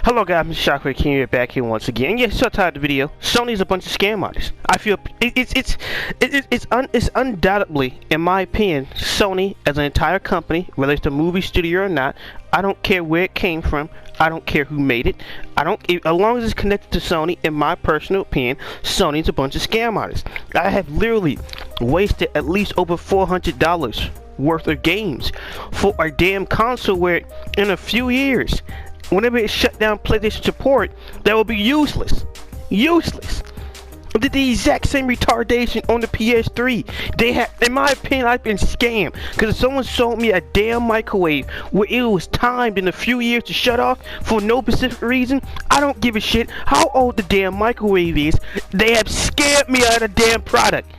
Hello guys, I'm Shockwave King here, back here once again. And yes, so tired of the video. Sony's a bunch of scam artists. I feel it's undoubtedly, in my opinion, Sony as an entire company, whether it's a movie studio or not. I don't care where it came from. I don't care who made it. As long as it's connected to Sony, in my personal opinion, Sony's a bunch of scam artists. I have literally wasted at least over $400 worth of games for a damn console where in a few years, whenever it shut down PlayStation support, that will be useless. Useless. Did the exact same retardation on the PS3. They have, in my opinion, I've been scammed. Because someone sold me a damn microwave where it was timed in a few years to shut off for no specific reason. I don't give a shit how old the damn microwave is. They have scammed me out of the damn product.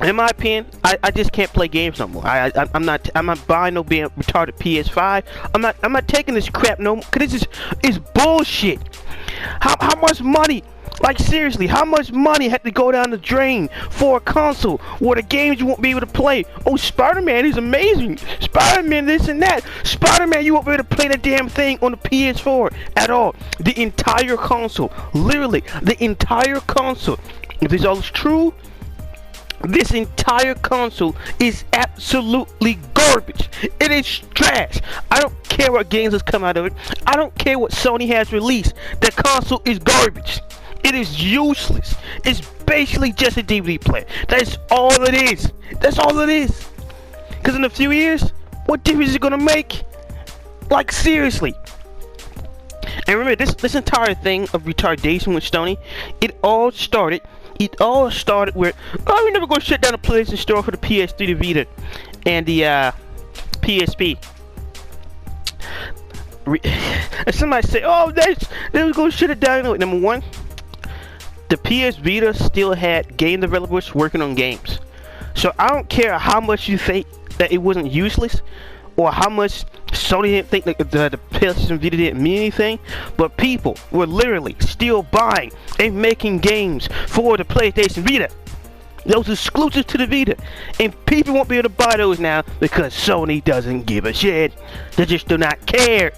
In my opinion, I just can't play games no more. I'm not buying no damn retarded PS5. I'm not taking this crap no more, cause it's bullshit. How much money? Like seriously, how much money had to go down the drain for a console where the games you won't be able to play? Oh, Spider-Man is amazing. Spider-Man this and that. Spider-Man, you won't be able to play the damn thing on the PS4 at all. The entire console, literally the entire console. If this all is true, this entire console is absolutely garbage. It is trash. I don't care what games has come out of it. I don't care what Sony has released. The console is garbage. It is useless. It's basically just a DVD player. That's all it is. That's all it is. Because in a few years, what difference is it gonna make? Like seriously. And remember, this entire thing of retardation with Sony, it all started with, oh, we're never gonna shut down the PlayStation Store for the PS3, the Vita, and the PSP. And somebody say, oh, they was gonna shut it down. Number one, the PS Vita still had game developers working on games. So I don't care how much you think that it wasn't useless, or how much Sony didn't think that the PlayStation Vita didn't mean anything, but people were literally still buying and making games for the PlayStation Vita. Those exclusive to the Vita. And people won't be able to buy those now because Sony doesn't give a shit. They just do not care.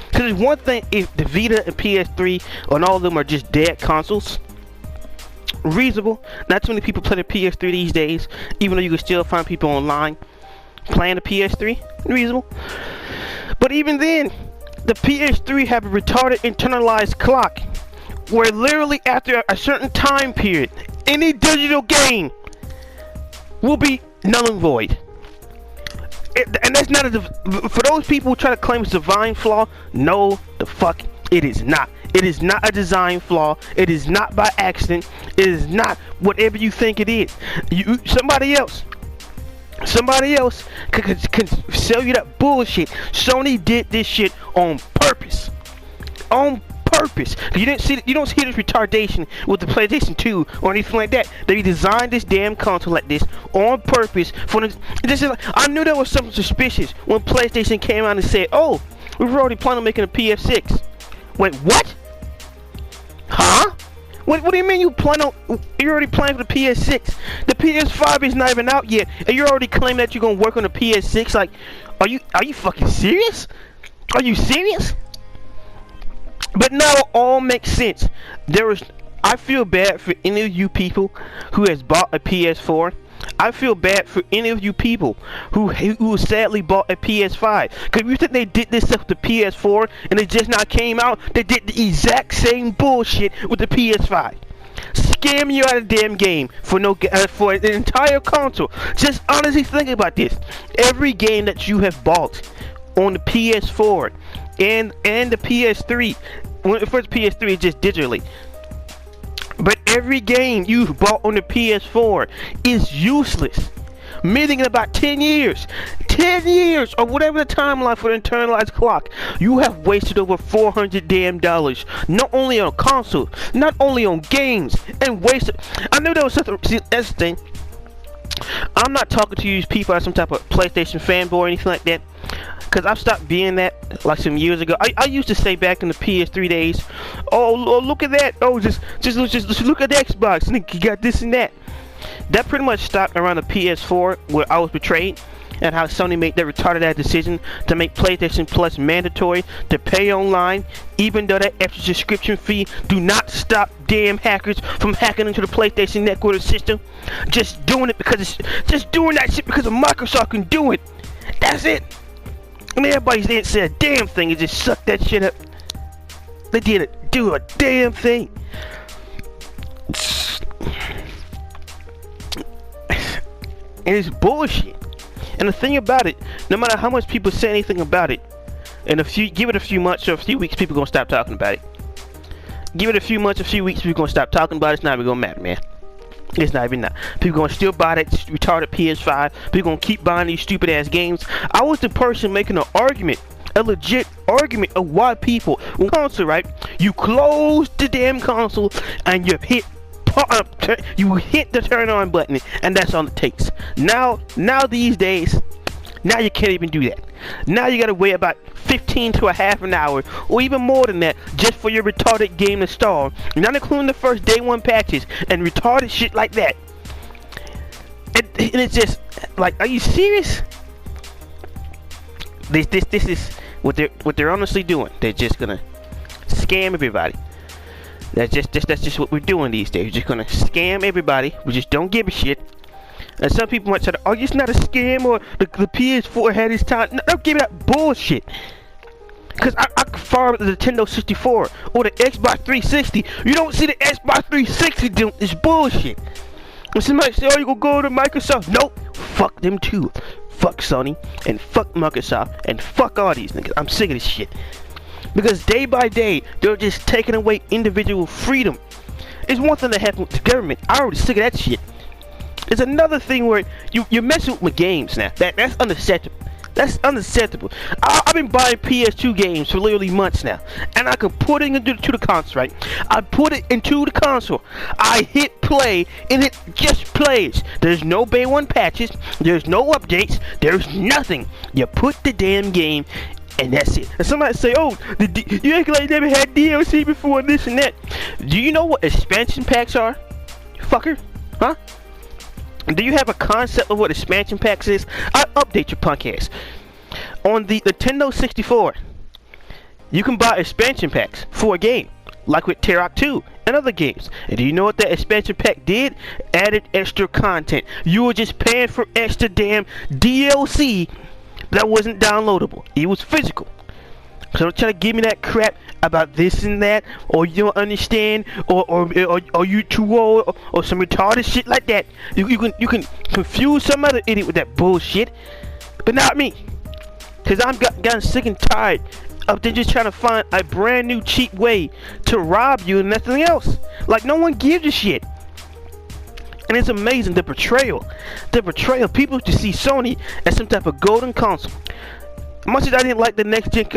Because it's one thing if the Vita and PS3 and all of them are just dead consoles. Reasonable. Not too many people play the PS3 these days, even though you can still find people online playing the PS3. Reasonable. But even then, the PS3 have a retarded internalized clock where literally after a certain time period, any digital game will be null and void. And that's not for those people who try to claim it's a design flaw. No, the fuck it is not. It is not a design flaw. It is not by accident. It is not whatever you think it is. Somebody else can sell you that bullshit. Sony did this shit on purpose. On purpose. You don't see this retardation with the PlayStation 2 or anything like that. They designed this damn console like this on purpose for this is like, I knew there was something suspicious when PlayStation came out and said, "Oh, we were already planning on making a PS6." Wait, what? Huh? What do you mean you're already planning for the PS6? The PS5 is not even out yet, and you're already claiming that you're gonna work on the PS6? Like, are you fucking serious? Are you serious? But now it all makes sense. I feel bad for any of you people who has bought a PS4. I feel bad for any of you people who sadly bought a PS5. Cause you think they did this stuff with the PS4 and it just not came out? They did the exact same bullshit with the PS5. Scam you out of the damn game for for an entire console. Just honestly think about this. Every game that you have bought on the PS4 and the PS3, when the first PS3 is just digitally. But every game you bought on the PS4 is useless. Meaning in about 10 years, or whatever the timeline for the internalized clock, you have wasted over $400 damn dollars. Not only on consoles, not only on games, and wasted. I knew there was something. See, that's the thing. I'm not talking to you people as some type of PlayStation fanboy or anything like that. Because I've stopped being that like some years ago. I used to say back in the PS3 days, oh look at that, oh just look at the Xbox, and you got this and that. That pretty much stopped around the PS4 where I was betrayed. and how Sony made that retarded ass decision to make PlayStation Plus mandatory to pay online, even though that extra subscription fee do not stop damn hackers from hacking into the PlayStation Network system. Just doing it because it's just doing that shit because of Microsoft can do it. That's it. And everybody didn't say a damn thing. It just sucked that shit up. They didn't do a damn thing. And it's bullshit. And the thing about it, no matter how much people say anything about it, and give it a few months or a few weeks, people gonna stop talking about it. Give it a few months, a few weeks, people gonna stop talking about it. It's not even gonna matter, man. It's not even that. People gonna still buy that retarded PS5. People gonna keep buying these stupid ass games. I was the person making an argument, a legit argument of why people on console, right? You close the damn console and you hit the turn on button, and that's all it takes. Now these days, now you can't even do that. Now you gotta wait about 15 to a half an hour, or even more than that, just for your retarded game to install. Not including the first day one patches and retarded shit like that. And it's just like, are you serious? This is what they're honestly doing. They're just gonna scam everybody. That's just what we're doing these days. We're just gonna scam everybody. We just don't give a shit. And some people might say, "Oh, it's not a scam," or the PS4 had its time. No, don't give me that bullshit. Cause I can fire the Nintendo 64 or the Xbox 360. You don't see the Xbox 360 doing this bullshit. And somebody say, "Oh, you gonna go to Microsoft?" Nope. Fuck them too. Fuck Sony and fuck Microsoft and fuck all these niggas. I'm sick of this shit. Because day by day, they're just taking away individual freedom. It's one thing that happened with the government. I'm already sick of that shit. It's another thing where you're messing with my games now. That's unacceptable. That's unacceptable. I've been buying PS2 games for literally months now, and I can put it into the console, right? I put it into the console. I hit play, and it just plays. There's no Day 1 patches. There's no updates. There's nothing. You put the damn game, and that's it. And somebody say, "Oh, you act like you never had DLC before, this and that." Do you know what expansion packs are, fucker? Huh? Do you have a concept of what expansion packs is? I update your punk ass. On the Nintendo 64, you can buy expansion packs for a game, like with Turok 2 and other games. And do you know what that expansion pack did? Added extra content. You were just paying for extra damn DLC that wasn't downloadable. It was physical. So don't try to give me that crap about this and that, or you don't understand, or you too old, or some retarded shit like that. You can confuse some other idiot with that bullshit, but not me. Cause I'm gotten sick and tired of them just trying to find a brand new cheap way to rob you and nothing else. Like no one gives a shit. And it's amazing, the betrayal. People to see Sony as some type of golden console. Much as I didn't like the next gen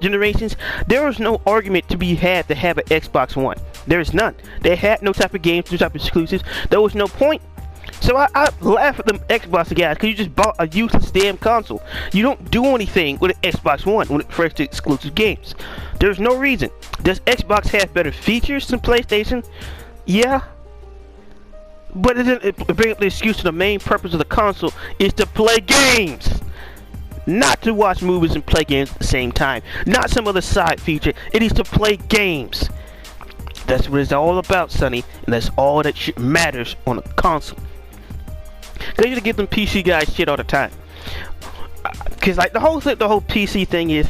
generations, there was no argument to be had to have an Xbox One. There is none. They had no type of games, no type of exclusives. There was no point. So I laugh at them Xbox guys, because you just bought a useless damn console. You don't do anything with an Xbox One when it refers to exclusive games. There's no reason. Does Xbox have better features than PlayStation? Yeah. But it doesn't bring up the excuse to the main purpose of the console is to play games. Not to watch movies and play games at the same time. Not some other side feature. It is to play games. That's what it's all about, Sonny. And that's all that shit matters on a console. Cause you to give them PC guys shit all the time. Cause like the whole PC thing is,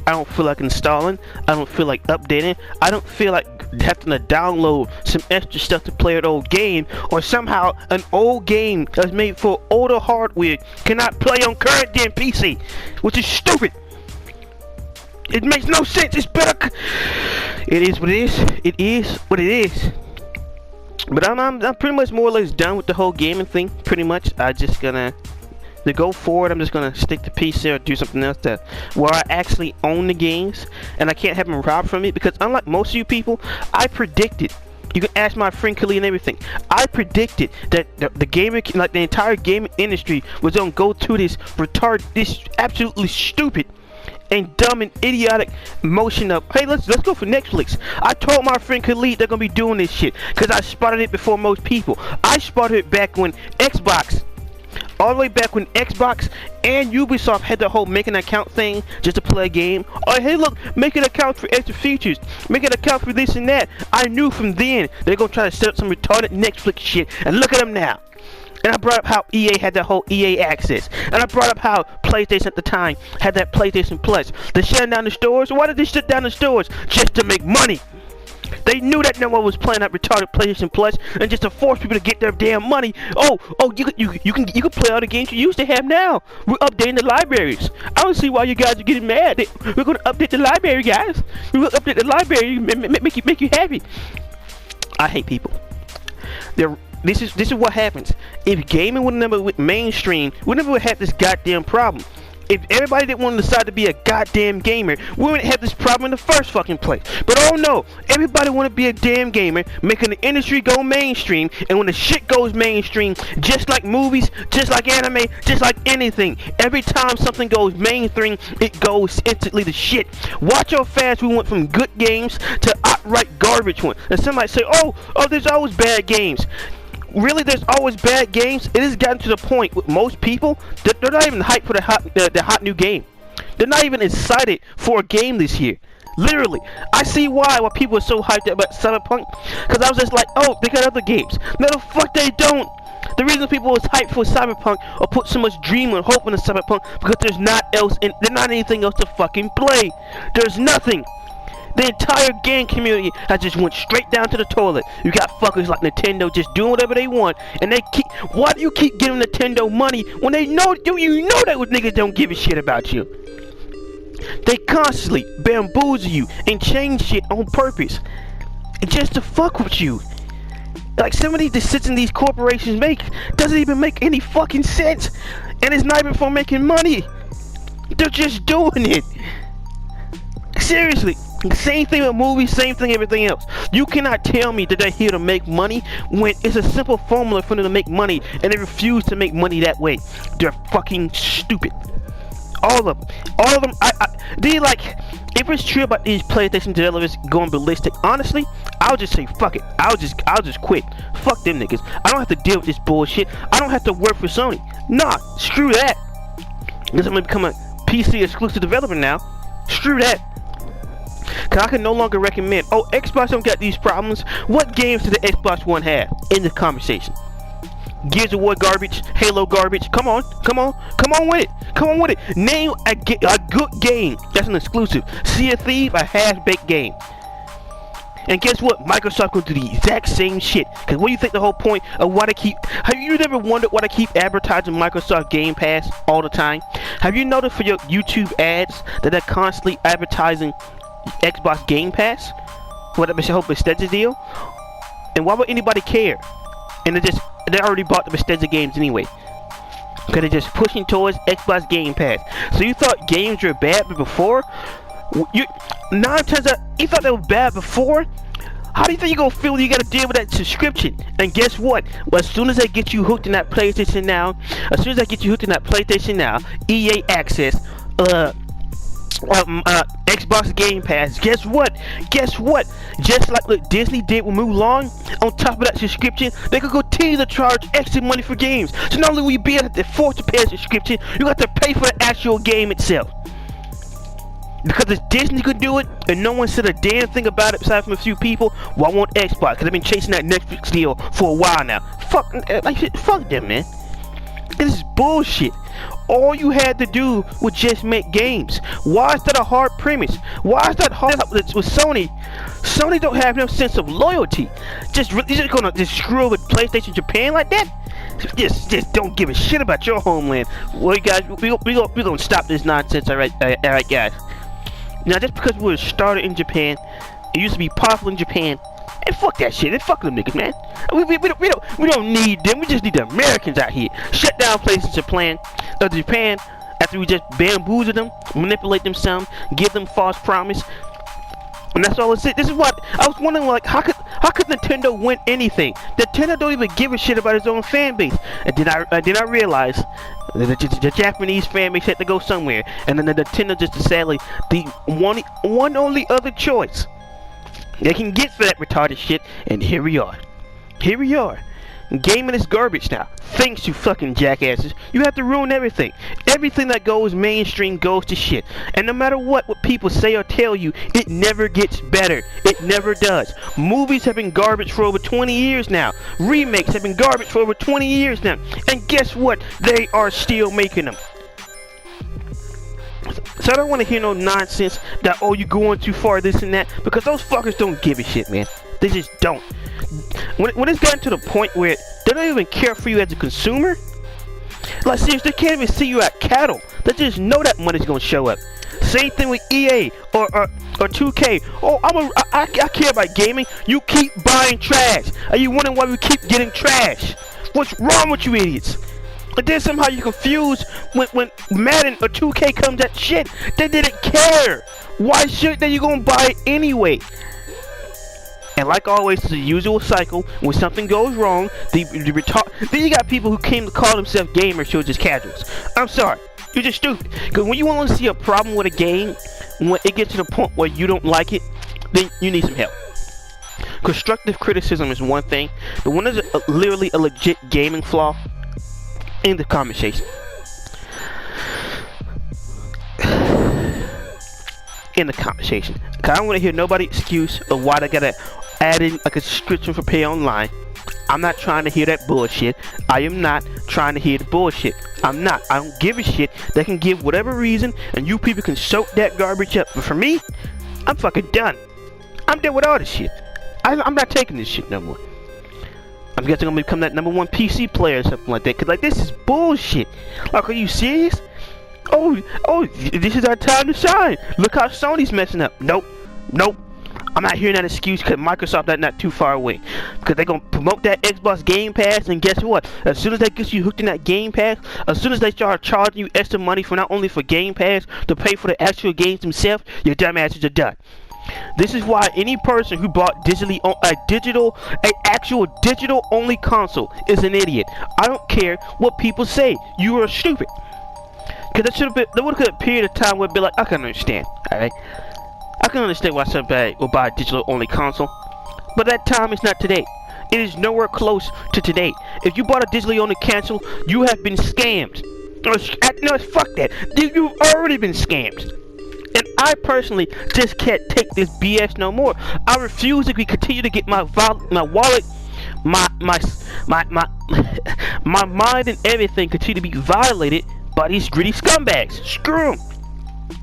I don't feel like installing. I don't feel like updating. I don't feel like having to download some extra stuff to play an old game, or somehow an old game that's made for older hardware cannot play on current damn PC, which is stupid. It makes no sense. It's better. It is what it is. It is what it is. But I'm pretty much more or less done with the whole gaming thing. Pretty much, I just gonna. To go forward, I'm just gonna stick to PC or do something else where I actually own the games and I can't have them robbed from me. Because unlike most of you people, I predicted. You can ask my friend Khalid and everything. I predicted that the gaming, like the entire gaming industry, was gonna go to this absolutely stupid and dumb and idiotic motion of, hey, let's go for Netflix. I told my friend Khalid they're gonna be doing this shit because I spotted it before most people. I spotted it back when Xbox All the way back when Xbox and Ubisoft had the whole make an account thing just to play a game. Oh, hey, look, make an account for extra features. Make an account for this and that. I knew from then they're gonna try to set up some retarded Netflix shit. And look at them now. And I brought up how EA had that whole EA access. And I brought up how PlayStation at the time had that PlayStation Plus. They shut down the stores. Why did they shut down the stores? Just to make money. They knew that no one was playing that retarded PlayStation Plus, and just to force people to get their damn money. Oh, you can play all the games you used to have now. We're updating the libraries. I don't see why you guys are getting mad. We're gonna update the library, guys. We're gonna update the library, make you happy. I hate people. This is what happens. If gaming would never went mainstream, we never would have this goddamn problem. If everybody didn't want to decide to be a goddamn gamer, we wouldn't have this problem in the first fucking place. But oh no, everybody want to be a damn gamer, making the industry go mainstream, and when the shit goes mainstream, just like movies, just like anime, just like anything, every time something goes mainstream, it goes instantly to shit. Watch how fast we went from good games to outright garbage one. And somebody say, oh, there's always bad games. Really, there's always bad games. It has gotten to the point with most people that they're not even hyped for the hot new game. They're not even excited for a game this year. Literally, I see why people are so hyped about Cyberpunk. Because I was just like, oh, they got other games. No, the fuck they don't. The reason people was hyped for Cyberpunk or put so much dream and hope in the Cyberpunk because there's not anything else to fucking play. There's nothing. The entire game community has just went straight down to the toilet. You got fuckers like Nintendo just doing whatever they want, and why do you keep giving Nintendo money when you know that niggas don't give a shit about you? They constantly bamboozle you and change shit on purpose, just to fuck with you. Like some of these decisions these corporations make doesn't even make any fucking sense, and it's not even for making money. They're just doing it. Seriously. Same thing with movies, same thing everything else. You cannot tell me that they're here to make money when it's a simple formula for them to make money and they refuse to make money that way. They're fucking stupid. All of them. They like, if it's true about these PlayStation developers going ballistic, honestly, I'll just say fuck it. I'll just quit. Fuck them niggas. I don't have to deal with this bullshit. I don't have to work for Sony. Nah, screw that. Because I'm gonna become a PC exclusive developer now. Screw that. Cause I can no longer recommend, oh, Xbox don't got these problems. What games did the Xbox One have in the conversation? Gears of War garbage, Halo garbage. Come on with it. Name a good game that's an exclusive. Sea of Thieves, a half-baked game. And guess what? Microsoft will do the exact same shit. Cause what do you think the whole point of why they keep? Have you ever wondered why they keep advertising Microsoft Game Pass all the time? Have you noticed for your YouTube ads that they're constantly advertising Xbox Game Pass for that whole Bethesda deal? And why would anybody care? And they already bought the Bethesda games anyway, because they're just pushing towards Xbox Game Pass. So you thought games were bad before? You 9 times out, you thought they were bad before? How do you think you're gonna feel when you gotta deal with that subscription? And guess what? Well, as soon as they get you hooked in that PlayStation Now, EA Access, Xbox Game Pass, guess what? Just like what Disney did with Mulan, on top of that subscription, they could continue to charge extra money for games. So not only will you be able to afford to pay a subscription, you got to pay for the actual game itself. Because if Disney could do it, and no one said a damn thing about it aside from a few people, well, I want Xbox, because I've been chasing that Netflix deal for a while now. Fuck them, man. This is bullshit. All you had to do was just make games. Why is that a hard premise? Why is that hard with Sony? Sony don't have no sense of loyalty. You're just gonna just screw over PlayStation Japan like that? Just don't give a shit about your homeland. Well, you guys, we gonna stop this nonsense, alright, guys. Now, just because we were started in Japan, it used to be popular in Japan, and fuck that shit, and fuck them niggas, man. We don't need them, we just need the Americans out here. Shut down PlayStation Japan, after we just bamboozle them, manipulate them some, give them false promise. And that's all it's it. This is what I was wondering, like, how could Nintendo win anything? Nintendo don't even give a shit about its own fan base. And then I realized the Japanese fan base had to go somewhere, and then the Nintendo just sadly the one only other choice they can get for that retarded shit. And here we are. Gaming is garbage now. Thanks, you fucking jackasses. You have to ruin everything. Everything that goes mainstream goes to shit. And no matter what people say or tell you, it never gets better. It never does. Movies have been garbage for over 20 years now. Remakes have been garbage for over 20 years now. And guess what? They are still making them. So I don't want to hear no nonsense that, oh, you're going too far, this and that, because those fuckers don't give a shit, man. They just don't. When it's gotten to the point where they don't even care for you as a consumer, like seriously, they can't even see you at cattle. They just know that money's gonna show up. Same thing with EA or 2K. Oh, I care about gaming. You keep buying trash. Are you wondering why we keep getting trash? What's wrong with you idiots? But then somehow you're confused when Madden or 2K comes at shit. They didn't care. Why should they? You gonna buy it anyway? And like always, it's the usual cycle. When something goes wrong, then you got people who came to call themselves gamers who are just casuals. I'm sorry, you're just stupid. Because when you want to see a problem with a game, when it gets to the point where you don't like it, then you need some help. Constructive criticism is one thing, but when there's literally a legit gaming flaw, in the conversation. In the conversation. Cause I don't want to hear nobody's excuse of why they gotta add in like a subscription for pay online. I'm not trying to hear that bullshit. I am not trying to hear the bullshit. I'm not. I don't give a shit. They can give whatever reason and you people can soak that garbage up. But for me, I'm fucking done. I'm done with all this shit. I'm not taking this shit no more. I'm guessing I'm gonna become that #1 PC player or something like that. Cause like this is bullshit. Like, are you serious? Oh, this is our time to shine. Look how Sony's messing up. Nope. I'm not hearing that excuse because Microsoft is not too far away. Because they're gonna promote that Xbox Game Pass, and guess what? As soon as that gets you hooked in that Game Pass, as soon as they start charging you extra money for not only for Game Pass to pay for the actual games themselves, your dumb asses are done. This is why any person who bought an actual digital only console is an idiot. I don't care what people say. You are stupid. Cause there would have been a period of time where it'd be like, I can understand. Alright? I can understand why somebody will buy a digital only console. But that time is not today. It is nowhere close to today. If you bought a digitally only console, you have been scammed. No, fuck that. You've already been scammed. And I personally just can't take this BS no more. I refuse to continue to get my wallet, my mind and everything continue to be violated by these greedy scumbags. Screw them.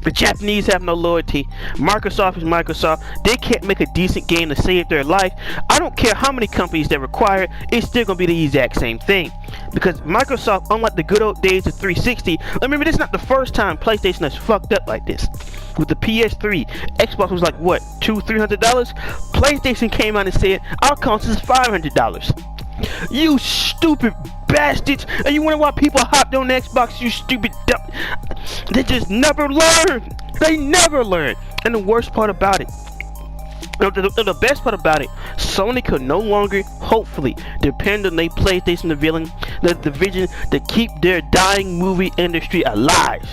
The Japanese have no loyalty. Microsoft is Microsoft. They can't make a decent game to save their life. I don't care how many companies they require, it's still gonna be the exact same thing. Because Microsoft, unlike the good old days of 360, remember this is not the first time PlayStation has fucked up like this. With the PS3, Xbox was like what, $200-300? PlayStation came out and said our console is $500. You stupid bastards! And you wonder why people hopped on Xbox, you stupid dumb. They just never learn! They never learn! And the worst part about it, the best part about it, Sony could no longer, hopefully, depend on their PlayStation division to keep their dying movie industry alive.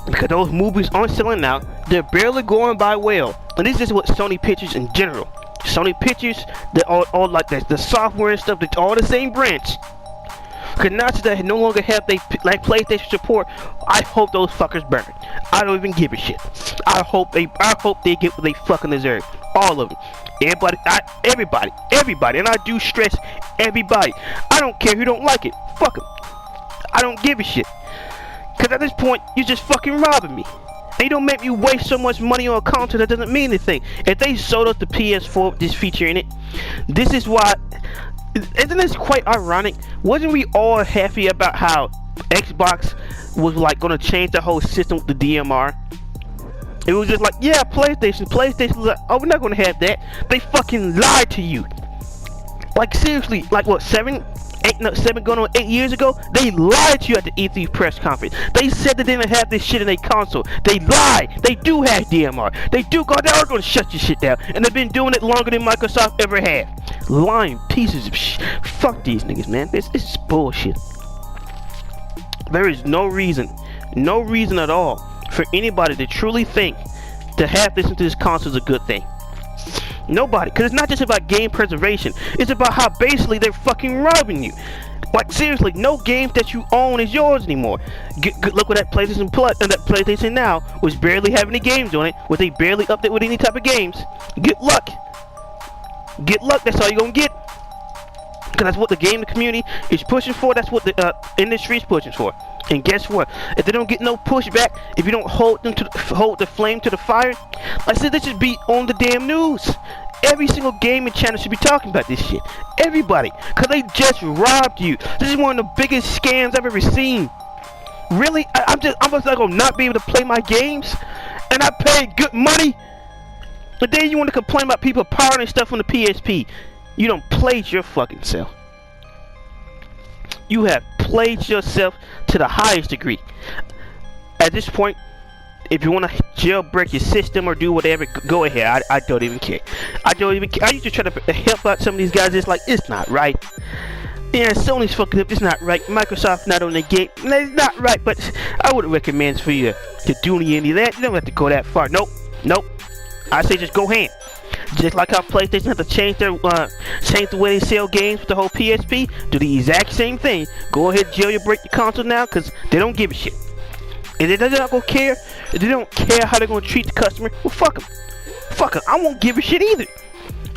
Because those movies aren't selling out, they're barely going by well. And this is what Sony Pictures in general. Sony Pictures, they're all like the software and stuff, they're all the same branch. Cause now that they no longer have like PlayStation support, I hope those fuckers burn. I don't even give a shit. I hope they get what they fucking deserve. All of them. Everybody, and I do stress everybody. I don't care who don't like it. Fuck them. I don't give a shit. Cause at this point, you're just fucking robbing me. And you don't make me waste so much money on a console that doesn't mean anything. If they sold us the PS4 with this feature in it, this is why. Isn't this quite ironic? Wasn't we all happy about how Xbox was like gonna change the whole system with the DMR? It was just like, yeah, PlayStation was like, oh, we're not gonna have that. They fucking lied to you. Like seriously, like what, 7 going on 8 years ago? They lied to you at the E3 press conference. They said they didn't have this shit in their console. They lied. They do have DMR. They are gonna shut your shit down. And they've been doing it longer than Microsoft ever had. Lying pieces of shit. Fuck these niggas, man. This is bullshit. There is no reason at all for anybody to truly think to have this into this console is a good thing. Nobody. Because it's not just about game preservation. It's about how basically they're fucking robbing you. Like, seriously, no game that you own is yours anymore. Look at that PlayStation Plus and that PlayStation Now was barely having any games on it. Was they barely update with any type of games? Good luck. Get luck, that's all you're gonna get. Because that's what the gaming community is pushing for. That's what the industry is pushing for. And guess what? If they don't get no pushback, if you don't hold the flame to the fire, like I said, this should be on the damn news. Every single gaming channel should be talking about this shit. Everybody, because they just robbed you. This is one of the biggest scams I've ever seen. Really? I'm just like gonna not be able to play my games, and I paid good money. But then you want to complain about people pirating stuff on the PSP. You don't played your fucking self. You have played yourself to the highest degree. At this point, if you want to jailbreak your system or do whatever, go ahead. I don't even care. I don't even care. I used to try to help out some of these guys. It's like, it's not right. Yeah, Sony's fucking up. It's not right. Microsoft not on the game. It's not right. But I wouldn't recommend for you to do any of that. You don't have to go that far. Nope. Nope. I say just go hand. Just like how PlayStation have to change their change the way they sell games with the whole PSP, do the exact same thing. Go ahead, jailbreak your console now, cause they don't give a shit. And they're not gonna care. If they don't care how they're gonna treat the customer, well, fuck them. Fuck them. I won't give a shit either.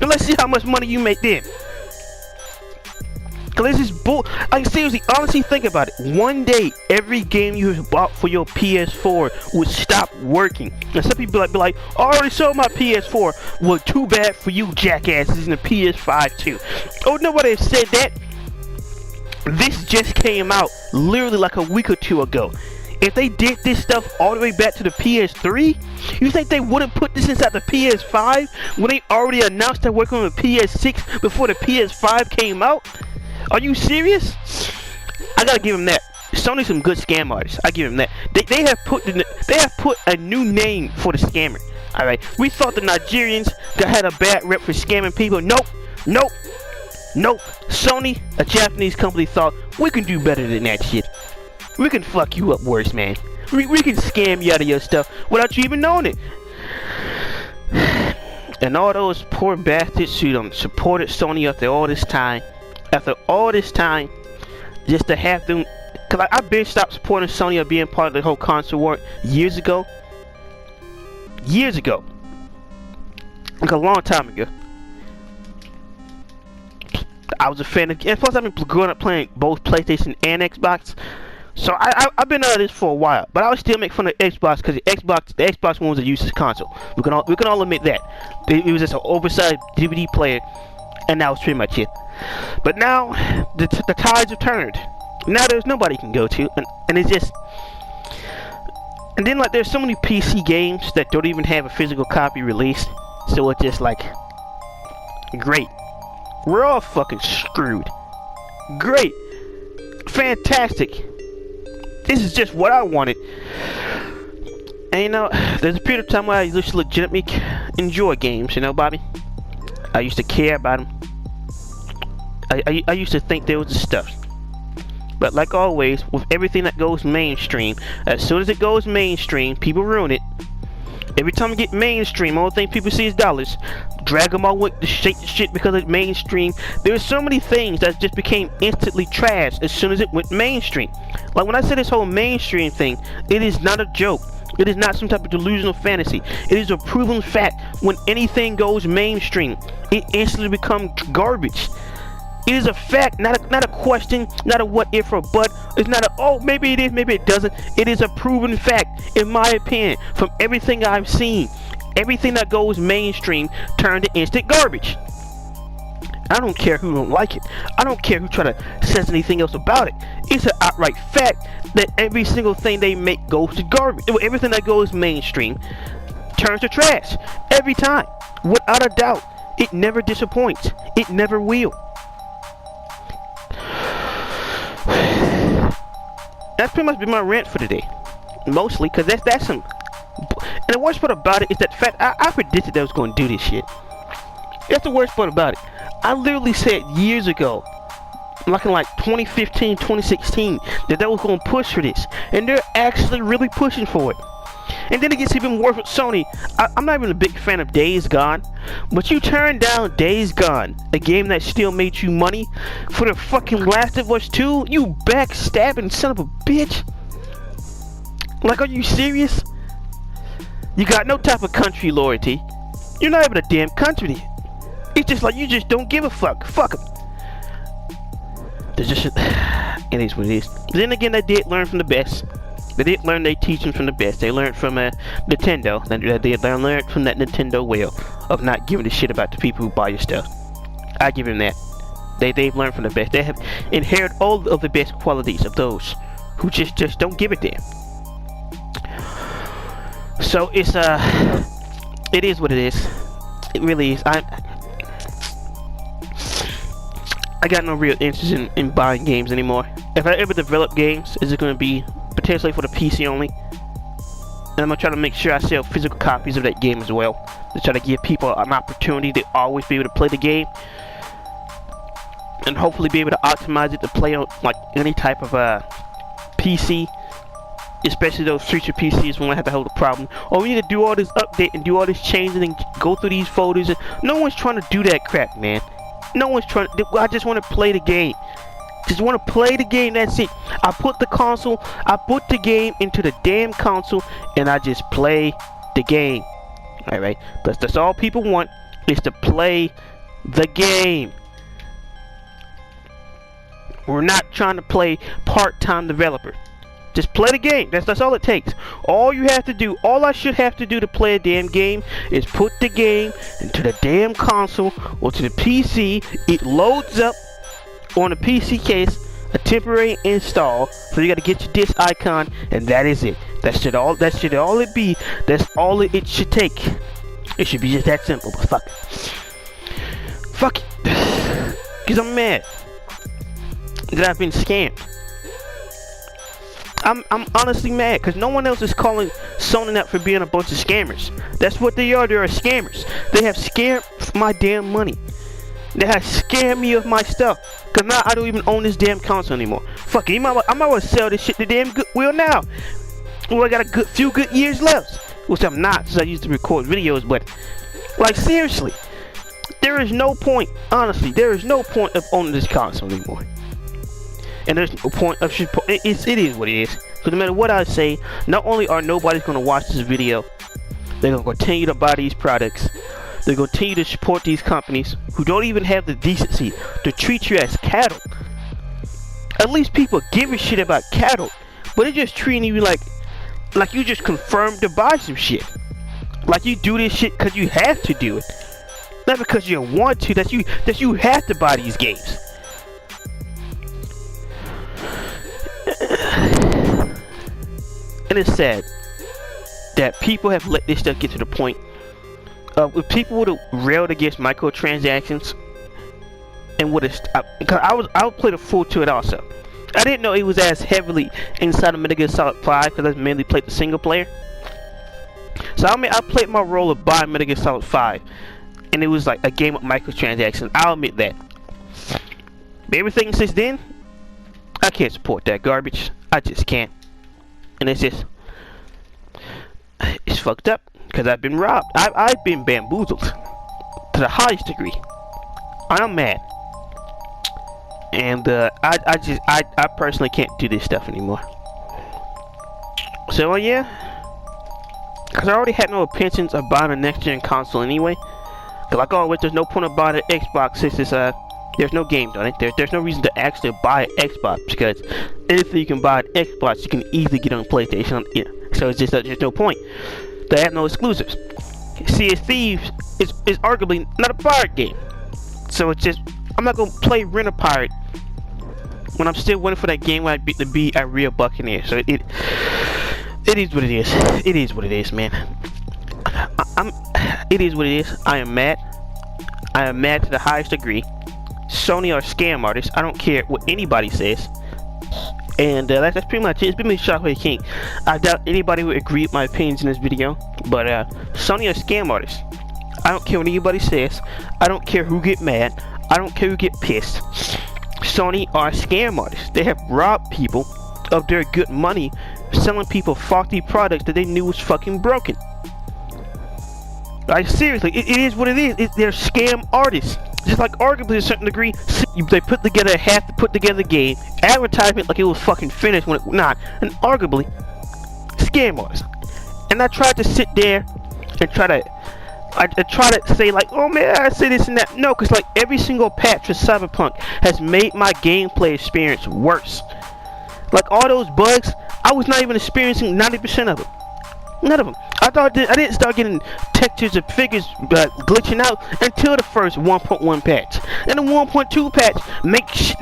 And let's see how much money you make then. Cause this is bull. Like, seriously, honestly, think about it. One day, every game you bought for your PS4 would stop working. And some people be like, I already sold my PS4. Well, too bad for you, jackasses, in the PS5 too. Oh, nobody said that. This just came out literally like a week or two ago. If they did this stuff all the way back to the PS3, you think they wouldn't put this inside the PS5 when they already announced they're working on the PS6 before the PS5 came out? Are you serious? I gotta give them that. Sony's some good scam artists. I give them that. They have put a new name for the scammer. All right. We thought the Nigerians that had a bad rep for scamming people. Nope. Nope. Nope. Sony, a Japanese company, thought we can do better than that shit. We can fuck you up worse, man. We can scam you out of your stuff without you even knowing it. And all those poor bastards who supported Sony after all this time. Just to have them, cause I've been stopped supporting Sony or being part of the whole console war years ago, like a long time ago. I was a fan of, and plus I've been growing up playing both PlayStation and Xbox, so I've been out of this for a while. But I would still make fun of Xbox because the Xbox One was a useless console. We can all admit that. It was just an oversized DVD player, and that was pretty much it. But now the tides have turned. Now there's nobody can go to, and it's just. And then like there's so many PC games that don't even have a physical copy released, so it's just like, great. We're all fucking screwed. Great, fantastic. This is just what I wanted. And you know, there's a period of time where I used to legitimately enjoy games. You know, Bobby. I used to care about them. I used to think there was stuff. But like always, with everything that goes mainstream, as soon as it goes mainstream, people ruin it. Every time you get mainstream, all thing people see is dollars. Drag them all with the shit because it's mainstream. There's so many things that just became instantly trash as soon as it went mainstream. Like when I say this whole mainstream thing, it is not a joke. It is not some type of delusional fantasy. It is a proven fact. When anything goes mainstream, it instantly becomes garbage. It is a fact, not a question, not a what if or but. It's not a, oh, maybe it is, maybe it doesn't. It is a proven fact, in my opinion, from everything I've seen. Everything that goes mainstream turned to instant garbage. I don't care who don't like it. I don't care who try to says anything else about it. It's an outright fact that every single thing they make goes to garbage. Everything that goes mainstream turns to trash. Every time. Without a doubt. It never disappoints. It never will. That's pretty much been my rant for today. Mostly, because that's some. And the worst part about it is that fact I predicted that I was going to do this shit. That's the worst part about it. I literally said years ago, like in like 2015, 2016, that they was going to push for this. And they're actually really pushing for it. And then it gets even worse with Sony. I'm not even a big fan of Days Gone, but you turned down Days Gone, a game that still made you money, for the fucking Last of Us 2? You backstabbing son of a bitch. Like, are you serious? You got no type of country loyalty. You're not even a damn country. It's just like you just don't give a fuck. Fuck them. There's just it is what it is. Then again, they did learn from the best. They did learn their teachings from the best. They learned from Nintendo. They learned from that Nintendo way of not giving a shit about the people who buy your stuff. I give them that. They've learned from the best. They have inherited all of the best qualities of those who just don't give a damn. So it's it is what it is. It really is. I got no real interest in buying games anymore. If I ever develop games, is it going to be potentially for the PC only? And I'm going to try to make sure I sell physical copies of that game as well, to try to give people an opportunity to always be able to play the game, and hopefully be able to optimize it to play on like any type of PC, especially those future PCs when I have to hold a problem. Oh, we need to do all this update and do all this changing and go through these folders. No one's trying to do that crap, man. No one's trying to. I just want to play the game. Just want to play the game. That's it. I put the game into the damn console, and I just play the game. All right. That's all people want, is to play the game. We're not trying to play part-time developer. Just play the game. That's all it takes. All you have to do, all I should have to do to play a damn game is put the game into the damn console or to the PC. It loads up on the PC case, a temporary install. So you got to get your disc icon, and that is it. That should all it be. That's all it should take. It should be just that simple. But fuck it. Fuck it. Because I'm mad that I've been scammed. I'm honestly mad because no one else is calling Sony out for being a bunch of scammers. That's what they are. They are scammers. They have scammed my damn money. They have scammed me of my stuff. Because now I don't even own this damn console anymore. Fuck it. I might well sell this shit to damn Goodwill now. Well, I got a few good years left. Which I'm not, since I used to record videos. But, like, seriously. There is no point, honestly, there is no point of owning this console anymore. And there's no point of it is what it is. So no matter what I say, not only are nobody's gonna watch this video, they're gonna continue to buy these products. They're gonna continue to support these companies who don't even have the decency to treat you as cattle. At least people give a shit about cattle, but they're just treating you like you just confirmed to buy some shit. Like you do this shit because you have to do it, not because you want to. That you have to buy these games. And it's sad that people have let this stuff get to the point of if people would have railed against microtransactions and would have, because I would play the full to it also. I didn't know it was as heavily inside of Metal Gear Solid 5 because I mainly played the single player. So I played my role of buying Metal Gear Solid 5, and it was like a game of microtransactions. I'll admit that. But everything since then, I can't support that garbage. I just can't. And it's fucked up because I've been robbed. I've been bamboozled to the highest degree. I'm mad, and I personally can't do this stuff anymore. So yeah, because I already had no intentions of buying a next gen console anyway. Cause like always, there's no point of buying an Xbox since it's there's no games on it. There's no reason to actually buy an Xbox because anything you can buy an Xbox, you can easily get on PlayStation. Yeah. So it's just there's no point. They have no exclusives. Sea of Thieves is arguably not a pirate game. So it's just, I'm not gonna play Rent a Pirate when I'm still waiting for that game to be a real Buccaneer. So it is what it is. It is what it is, man. It is what it is. I am mad. I am mad to the highest degree. Sony are scam artists. I don't care what anybody says. And that's pretty much it. It's been me, Shockwave King. I doubt anybody would agree with my opinions in this video. But Sony are scam artists. I don't care what anybody says. I don't care who get mad. I don't care who get pissed. Sony are scam artists. They have robbed people of their good money selling people faulty products that they knew was fucking broken. Like, seriously, it is what it is. They're scam artists. Just like arguably to a certain degree, they put together a half to put together game, advertisement like it was fucking finished when it not, and arguably, scam artists. And I tried to sit there and try to say like, oh man, I say this and that. No, because like every single patch for Cyberpunk has made my gameplay experience worse. Like all those bugs, I was not even experiencing 90% of them. None of them. I didn't start getting textures of figures glitching out until the first 1.1 patch. And the 1.2 patch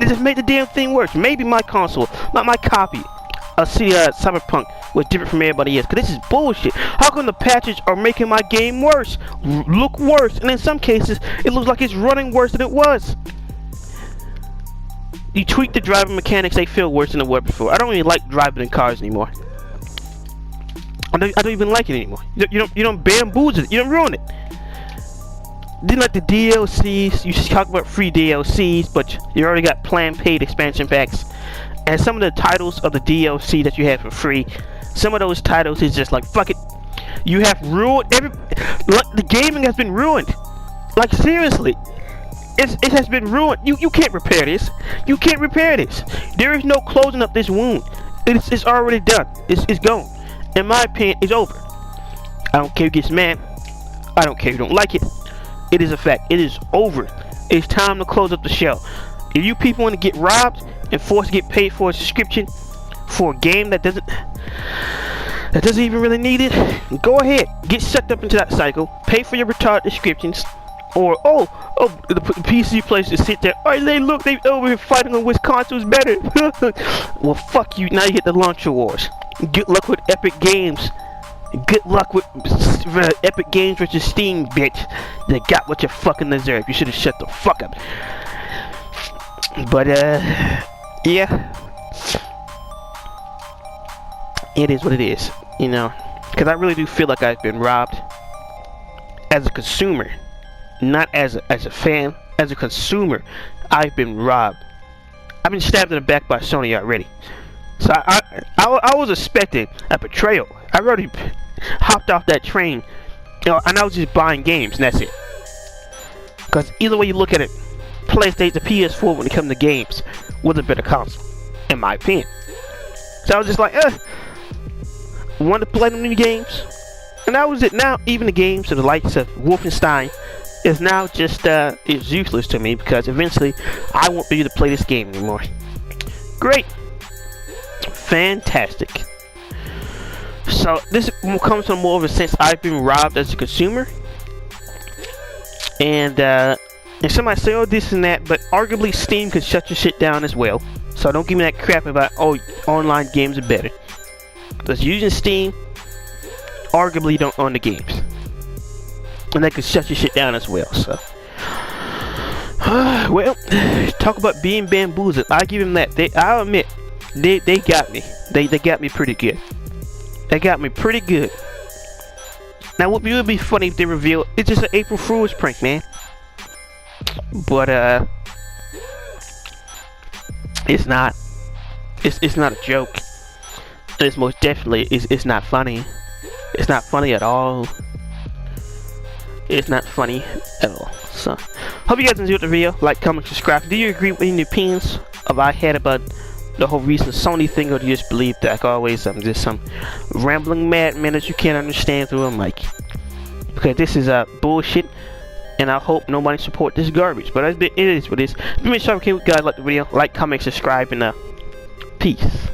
just made the damn thing worse. Maybe my console, my copy of Cyberpunk was different from everybody else. Cause this is bullshit. How come the patches are making my game worse? Look worse. And in some cases, it looks like it's running worse than it was. You tweak the driving mechanics, they feel worse than they were before. I don't really like driving in cars anymore. I don't even like it anymore. You don't bamboozle it. You don't ruin it. Didn't like the DLCs. You talk about free DLCs, but you already got planned paid expansion packs. And some of the titles of the DLC that you have for free, some of those titles is just like, fuck it. You have ruined the gaming has been ruined. Like seriously. It has been ruined. You can't repair this. You can't repair this. There is no closing up this wound. It's already done. It's gone. In my opinion, it's over. I don't care who gets mad. I don't care who don't like it. It is a fact. It is over. It's time to close up the show. If you people want to get robbed and forced to get paid for a subscription for a game that doesn't even really need it, go ahead. Get sucked up into that cycle. Pay for your retarded subscriptions. Or the PC players just sit there. Oh, they over here fighting on which console's better. Well, fuck you. Now you hit the launcher wars. Good luck with Epic Games. Good luck with Epic Games versus Steam, bitch. They got what you fucking deserve. You should have shut the fuck up. But yeah, it is what it is. You know, because I really do feel like I've been robbed as a consumer. Not as a fan, as a consumer, I've been robbed. I've been stabbed in the back by Sony already. So I was expecting a betrayal. I already hopped off that train, you know, and I was just buying games, and that's it. Because either way you look at it, PlayStation, the Ps4 when it comes to games, was a better console, in my opinion. So I was just like, wanted to play them new games, and that was it. Now even the games of the likes of Wolfenstein is now just is useless to me because eventually I won't be able to play this game anymore. Great, fantastic. So this comes from more of a sense I've been robbed as a consumer, and somebody say, oh, this and that, but arguably Steam could shut your shit down as well. So don't give me that crap about, oh, online games are better, because using Steam, arguably you don't own the games. And they could shut your shit down as well. So, well, talk about being bamboozled. I give them that. I'll admit, they got me. They got me pretty good. They got me pretty good. Now, what would be funny if they reveal it's just an April Fool's prank, man. But it's not. It's not a joke. It's most definitely it's not funny. It's not funny at all. It's not funny at all. So, hope you guys enjoyed the video. Like, comment, subscribe. Do you agree with any opinions I had about the whole recent Sony thing, or do you just believe that, like always, I'm just some rambling madman that you can't understand through a mic? Because this is bullshit, and I hope nobody support this garbage. But it is what it is. Make sure you guys like the video, like, comment, subscribe, and peace.